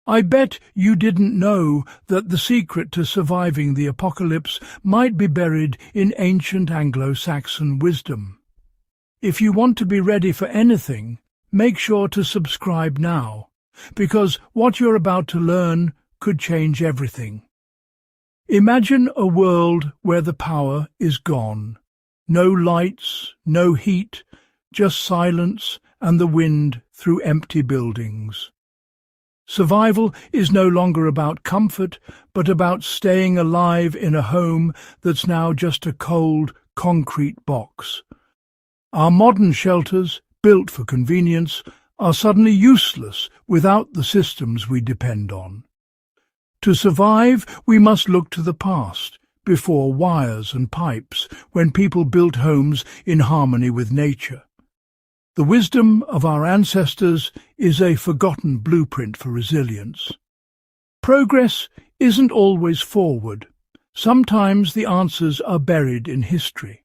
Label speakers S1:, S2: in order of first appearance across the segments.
S1: I bet you didn't know that the secret to surviving the apocalypse might be buried in ancient Anglo-Saxon wisdom. If you want to be ready for anything, make sure to subscribe now, because what you're about to learn could change everything. Imagine a world where the power is gone. No lights, no heat, just silence and the wind through empty buildings. Survival is no longer about comfort, but about staying alive in a home that's now just a cold, concrete box. Our modern shelters, built for convenience, are suddenly useless without the systems we depend on. To survive, we must look to the past, before wires and pipes, when people built homes in harmony with nature. The wisdom of our ancestors is a forgotten blueprint for resilience. Progress isn't always forward. Sometimes the answers are buried in history.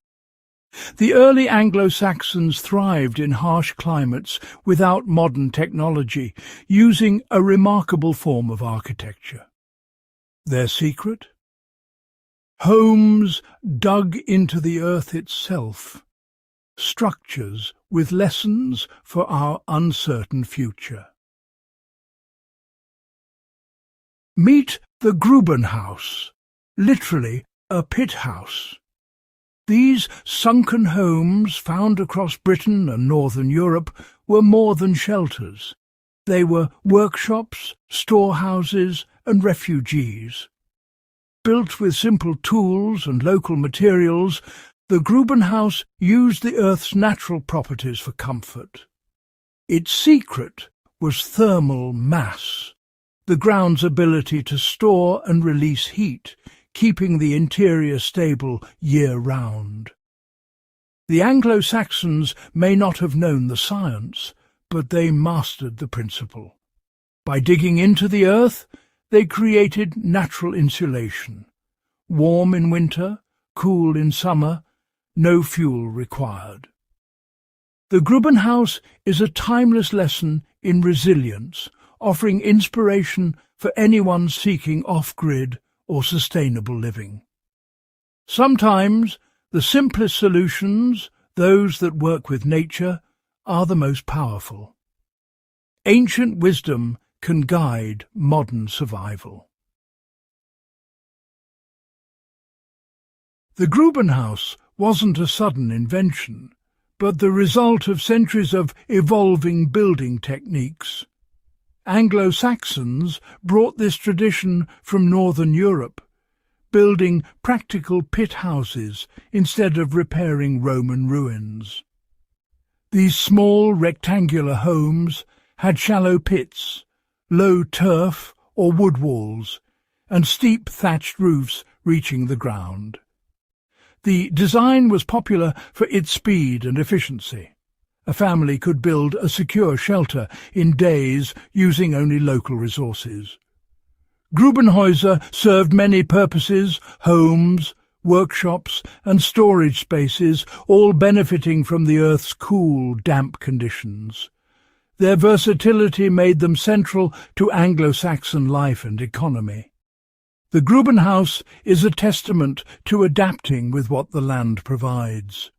S1: The early Anglo-Saxons thrived in harsh climates without modern technology, using a remarkable form of architecture. Their secret? Homes dug into the earth itself. Structures with lessons for our uncertain future. Meet the Grubenhaus, literally a pit house. These sunken homes, found across Britain and northern Europe, were more than shelters. They were workshops, storehouses, and refugees. Built with simple tools and local materials, the Grubenhaus used the Earth's natural properties for comfort. Its secret was thermal mass, the ground's ability to store and release heat, keeping the interior stable year-round. The Anglo-Saxons may not have known the science, but they mastered the principle. By digging into the earth, they created natural insulation. Warm in winter, cool in summer, no fuel required. The Grubenhaus is a timeless lesson in resilience, offering inspiration for anyone seeking off-grid or sustainable living. Sometimes the simplest solutions, those that work with nature, are the most powerful. Ancient wisdom can guide modern survival. The Grubenhaus wasn't a sudden invention, but the result of centuries of evolving building techniques. Anglo-Saxons brought this tradition from northern Europe, building practical pit houses instead of repairing Roman ruins. These small rectangular homes had shallow pits, low turf or wood walls, and steep thatched roofs reaching the ground. The design was popular for its speed and efficiency. A family could build a secure shelter in days using only local resources. Grubenhäuser served many purposes: homes, workshops and storage spaces, all benefiting from the Earth's cool, damp conditions. Their versatility made them central to Anglo-Saxon life and economy. The Grubenhaus is a testament to adapting with what the land provides.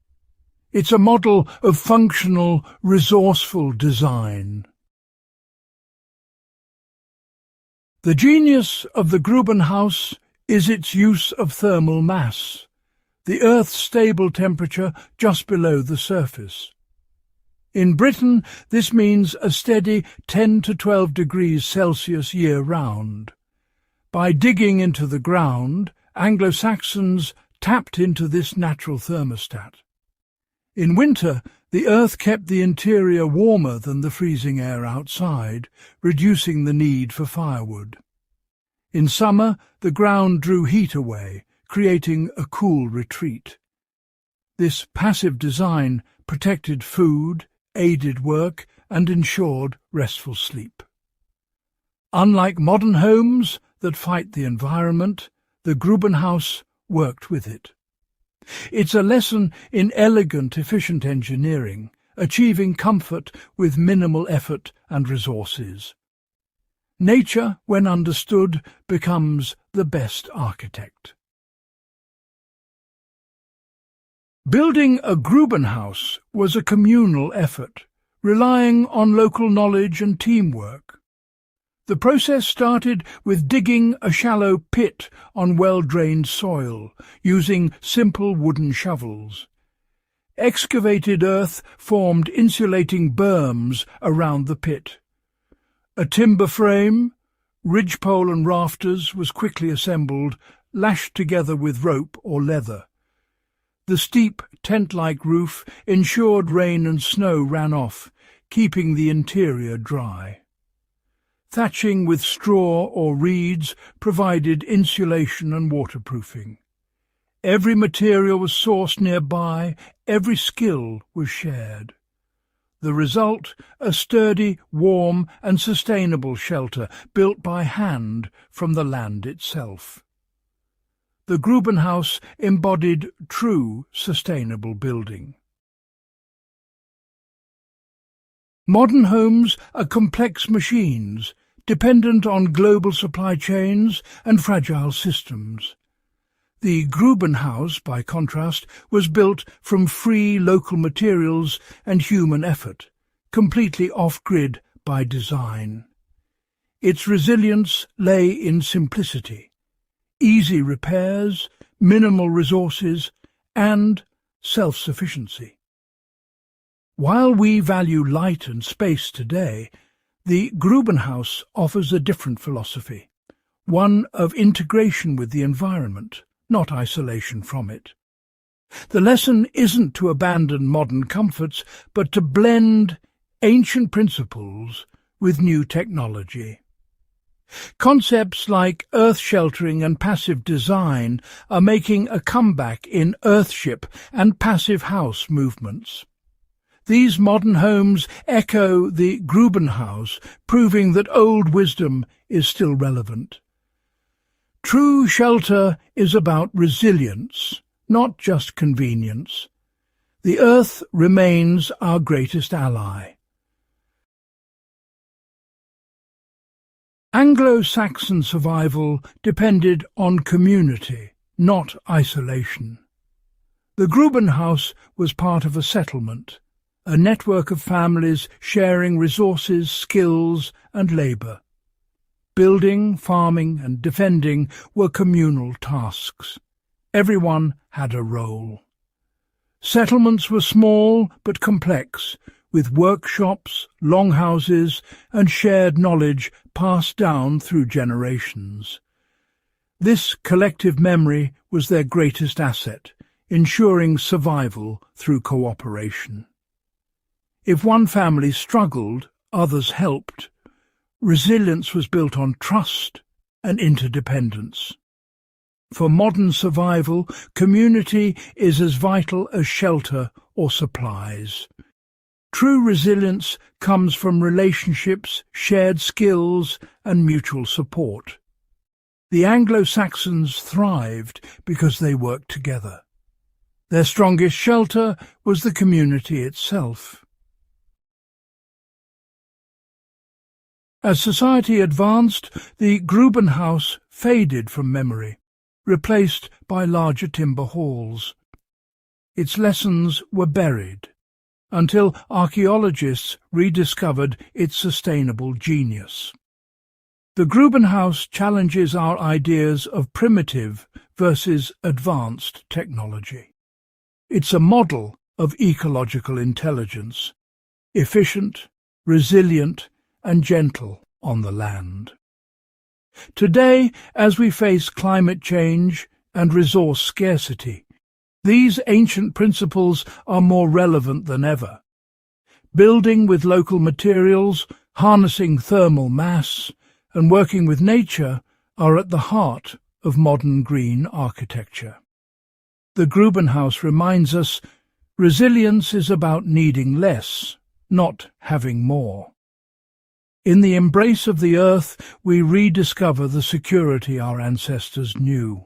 S1: It's a model of functional, resourceful design. The genius of the Grubenhaus is its use of thermal mass, the Earth's stable temperature just below the surface. In Britain, this means a steady 10 to 12 degrees Celsius year-round. By digging into the ground, Anglo-Saxons tapped into this natural thermostat. In winter, the earth kept the interior warmer than the freezing air outside, reducing the need for firewood. In summer, the ground drew heat away, creating a cool retreat. This passive design protected food, aided work, and ensured restful sleep. Unlike modern homes that fight the environment, the Grubenhaus worked with it. It's a lesson in elegant, efficient engineering, achieving comfort with minimal effort and resources. Nature, when understood, becomes the best architect. Building a Grubenhaus was a communal effort, relying on local knowledge and teamwork. The process started with digging a shallow pit on well-drained soil, using simple wooden shovels. Excavated earth formed insulating berms around the pit. A timber frame, ridgepole and rafters was quickly assembled, lashed together with rope or leather. The steep, tent-like roof ensured rain and snow ran off, keeping the interior dry. Thatching with straw or reeds provided insulation and waterproofing. Every material was sourced nearby, every skill was shared. The result, a sturdy, warm and sustainable shelter built by hand from the land itself. The Grubenhaus embodied true sustainable building. Modern homes are complex machines, dependent on global supply chains and fragile systems. The Grubenhaus, by contrast, was built from free local materials and human effort, completely off-grid by design. Its resilience lay in simplicity, easy repairs, minimal resources, and self-sufficiency. While we value light and space today, the Grubenhaus offers a different philosophy, one of integration with the environment, not isolation from it. The lesson isn't to abandon modern comforts, but to blend ancient principles with new technology. Concepts like earth sheltering and passive design are making a comeback in earthship and passive house movements. These modern homes echo the Grubenhaus, proving that old wisdom is still relevant. True shelter is about resilience, not just convenience. The earth remains our greatest ally. Anglo-Saxon survival depended on community, not isolation. The Grubenhaus was part of a settlement, a network of families sharing resources, skills and labour. Building, farming and defending were communal tasks. Everyone had a role. Settlements were small but complex, with workshops, longhouses and shared knowledge passed down through generations. This collective memory was their greatest asset, ensuring survival through cooperation. If one family struggled, others helped. Resilience was built on trust and interdependence. For modern survival, community is as vital as shelter or supplies. True resilience comes from relationships, shared skills, and mutual support. The Anglo-Saxons thrived because they worked together. Their strongest shelter was the community itself. As society advanced, the Grubenhaus faded from memory, replaced by larger timber halls. Its lessons were buried, until archaeologists rediscovered its sustainable genius. The Grubenhaus challenges our ideas of primitive versus advanced technology. It's a model of ecological intelligence, efficient, resilient, and gentle on the land. Today, as we face climate change and resource scarcity, these ancient principles are more relevant than ever. Building with local materials, harnessing thermal mass, and working with nature are at the heart of modern green architecture. The Grubenhaus reminds us resilience is about needing less, not having more. In the embrace of the earth, we rediscover the security our ancestors knew.